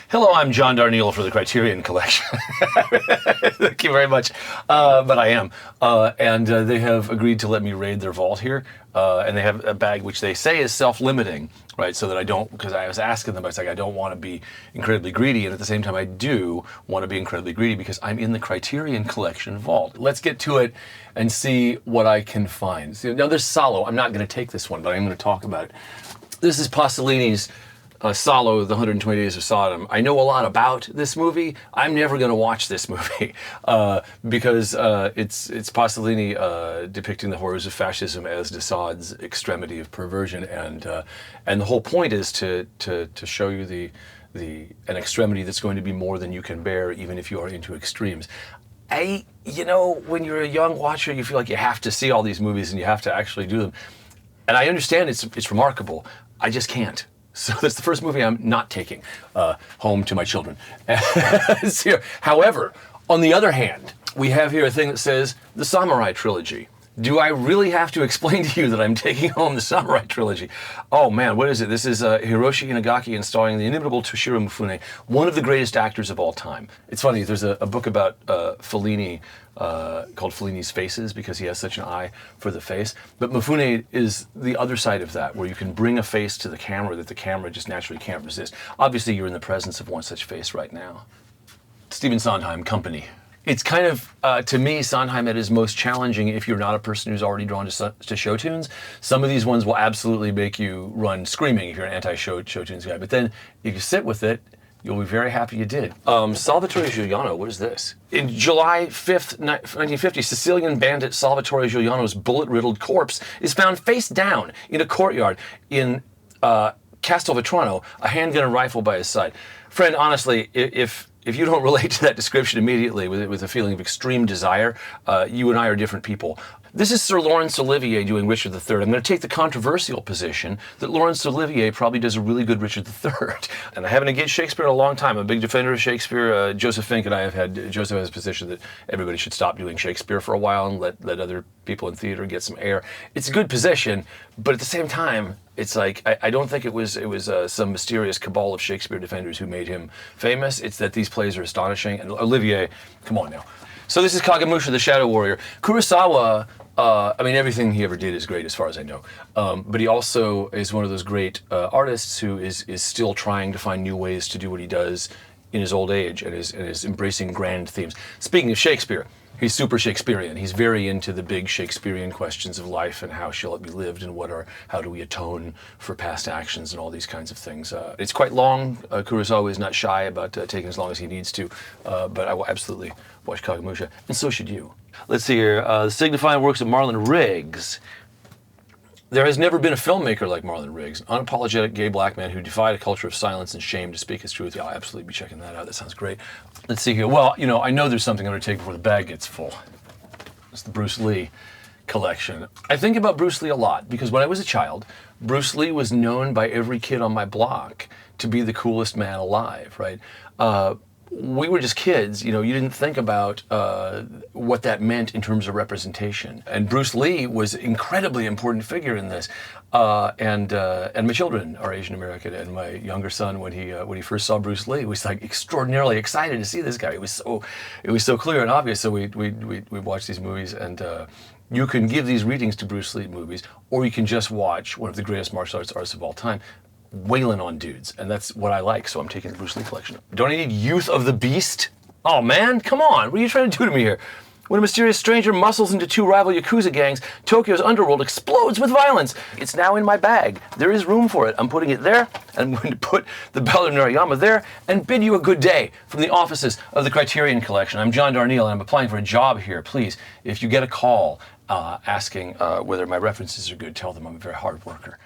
Hello, I'm John Darnielle for the Criterion Collection. Thank you very much. But I am. And they have agreed to let me raid their vault here. And they have a bag which they say is self-limiting, right? So that I don't, because I was asking them, I was like, I don't want to be incredibly greedy. And at the same time, I do want to be incredibly greedy because I'm in the Criterion Collection vault. Let's get to it and see what I can find. So, now, there's Salo. I'm not going to take this one, but I'm going to talk about it. This is Pasolini's Salo, The 120 Days of Sodom. I know a lot about this movie. I'm never going to watch this movie because it's Pasolini depicting the horrors of fascism as de Sade's extremity of perversion, and the whole point is to show you an extremity that's going to be more than you can bear, even if you are into extremes. When you're a young watcher, you feel like you have to see all these movies and you have to actually do them. And I understand it's remarkable. I just can't. So that's the first movie I'm not taking home to my children. However, on the other hand, we have here a thing that says the Samurai Trilogy. Do I really have to explain to you that I'm taking home the Samurai Trilogy? Oh man, what is it? This is Hiroshi Inagaki and starring the inimitable Toshiro Mifune, one of the greatest actors of all time. It's funny, there's a book about Fellini called Fellini's Faces, because he has such an eye for the face. But Mifune is the other side of that, where you can bring a face to the camera that the camera just naturally can't resist. Obviously, you're in the presence of one such face right now. Stephen Sondheim, Company. It's kind of, to me, Sondheim at his most challenging if you're not a person who's already drawn to show tunes. Some of these ones will absolutely make you run screaming if you're an anti-show tunes guy. But then if you sit with it, you'll be very happy you did. Salvatore Giuliano, what is this? In July 5th, 1950, Sicilian bandit Salvatore Giuliano's bullet-riddled corpse is found face down in a courtyard in Castelvetrano, a handgun and rifle by his side. Friend, honestly, if you don't relate to that description immediately with a feeling of extreme desire, you and I are different people. This is Sir Laurence Olivier doing Richard III. I'm going to take the controversial position that Laurence Olivier probably does a really good Richard III. And I haven't engaged Shakespeare in a long time. I'm a big defender of Shakespeare. Joseph Fink and I have had, Joseph has a position that everybody should stop doing Shakespeare for a while and let other people in theater get some air. It's a good position, but at the same time, it's like, I don't think it was some mysterious cabal of Shakespeare defenders who made him famous. It's that these plays are astonishing. And Olivier, come on now. So this is Kagemusha, the Shadow Warrior. Kurosawa, everything he ever did is great as far as I know. But he also is one of those great artists who is still trying to find new ways to do what he does in his old age and is embracing grand themes. Speaking of Shakespeare, he's super Shakespearean. He's very into the big Shakespearean questions of life and how shall it be lived and how do we atone for past actions and all these kinds of things. It's quite long. Kurosawa is not shy about taking as long as he needs to, but I will absolutely watch Kagemusha, and so should you. Let's see here. The signifying works of Marlon Riggs. There has never been a filmmaker like Marlon Riggs, an unapologetic gay black man who defied a culture of silence and shame to speak his truth. Yeah, I'll absolutely be checking that out. That sounds great. Let's see here. Well, I know there's something I'm going to take before the bag gets full. It's the Bruce Lee collection. I think about Bruce Lee a lot because when I was a child, Bruce Lee was known by every kid on my block to be the coolest man alive, right? We were just kids, you didn't think about what that meant in terms of representation. And Bruce Lee was an incredibly important figure in this. And my children are Asian American, and my younger son, when he first saw Bruce Lee, was like extraordinarily excited to see this guy. It was so clear and obvious. So we watched these movies, and you can give these readings to Bruce Lee movies, or you can just watch one of the greatest martial artists of all time, wailing on dudes, and that's what I like, so I'm taking the Bruce Lee collection. Don't I need Youth of the Beast? Oh man, come on, what are you trying to do to me here? When a mysterious stranger muscles into two rival Yakuza gangs, Tokyo's underworld explodes with violence. It's now in my bag. There is room for it. I'm putting it there, and I'm going to put the Bell of Narayama there, and bid you a good day from the offices of the Criterion Collection. I'm John Darnielle, and I'm applying for a job here. Please, if you get a call asking whether my references are good, tell them I'm a very hard worker.